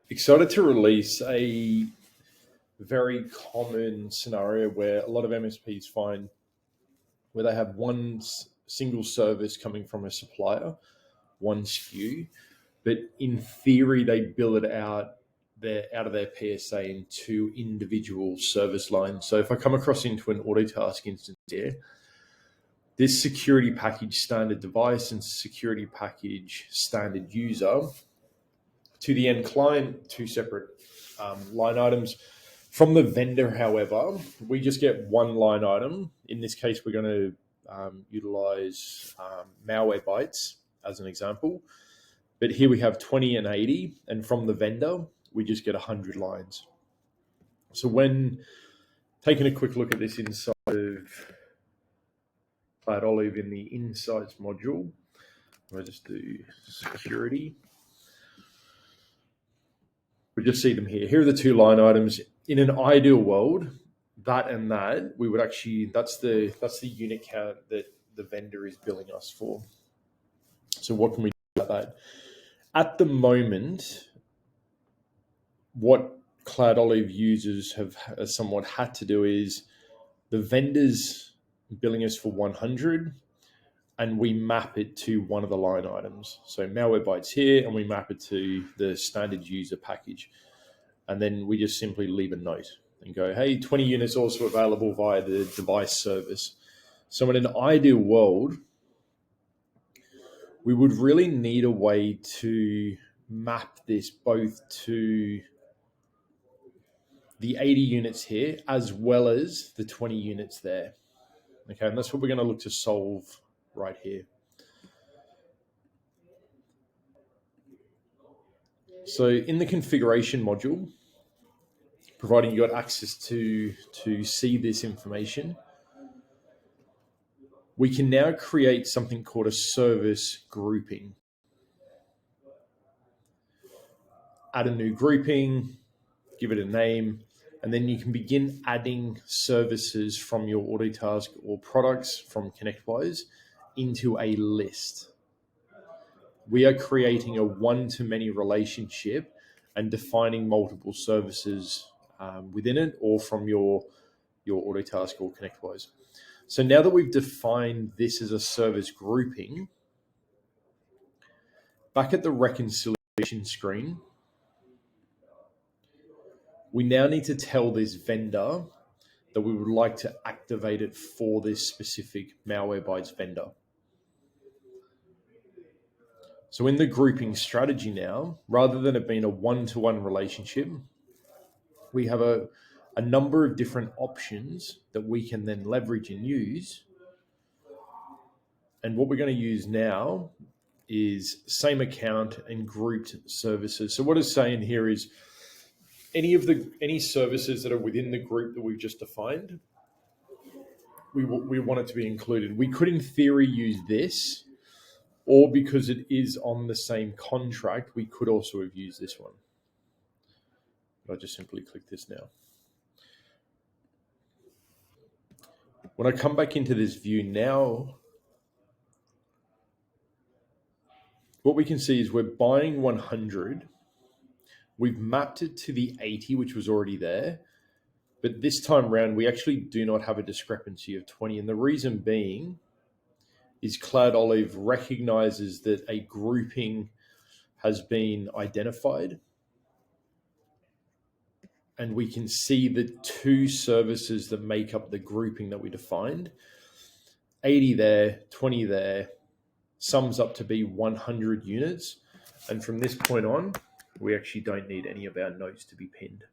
Excited to release a very common scenario where a lot of MSPs find where they have one single service coming from a supplier, one SKU, but in theory they bill it out of their PSA into individual service lines. So if I come across into an Autotask instance here, this security package standard device and security package standard user to the end client, two separate line items. From the vendor, however, we just get one line item. In this case, we're going to utilize malware bytes as an example. But here we have 20 and 80. And from the vendor, we just get 100 lines. So when taking a quick look at this inside of CloudOlive in the Insights module, I'll just do security. We just see them here. Here are the two line items. In an ideal world, that and that, we would actually, that's the unit count that the vendor is billing us for. So what can we do about that? At the moment, what CloudOlive users have somewhat had to do is the vendor's billing us for 100 and we map it to one of the line items. So malware bytes here, and we map it to the standard user package. And then we just simply leave a note and go, hey, 20 units also available via the device service. So in an ideal world, we would really need a way to map this both to the 80 units here as well as the 20 units there. Okay, and that's what we're going to look to solve right here. So in the configuration module, providing you got access to see this information, we can now create something called a service grouping. Add a new grouping, give it a name, and then you can begin adding services from your Autotask or products from ConnectWise into a list. We are creating a one-to-many relationship and defining multiple services within it or from your Autotask or ConnectWise. So now that we've defined this as a service grouping, back at the reconciliation screen, we now need to tell this vendor that we would like to activate it for this specific malware bytes vendor. So in the grouping strategy now, rather than it being a one-to-one relationship, we have a number of different options that we can then leverage and use. And what we're going to use now is same account and grouped services. So what it's saying here is any services that are within the group that we've just defined, we want it to be included. We could in theory use this, or because it is on the same contract, we could also have used this one. I'll just simply click this now. When I come back into this view now, what we can see is we're buying 100. We've mapped it to the 80, which was already there. But this time around, we actually do not have a discrepancy of 20. And the reason being is CloudOlive recognizes that a grouping has been identified. And we can see the two services that make up the grouping that we defined. 80 there, 20 there, sums up to be 100 units. And from this point on, we actually don't need any of our notes to be pinned.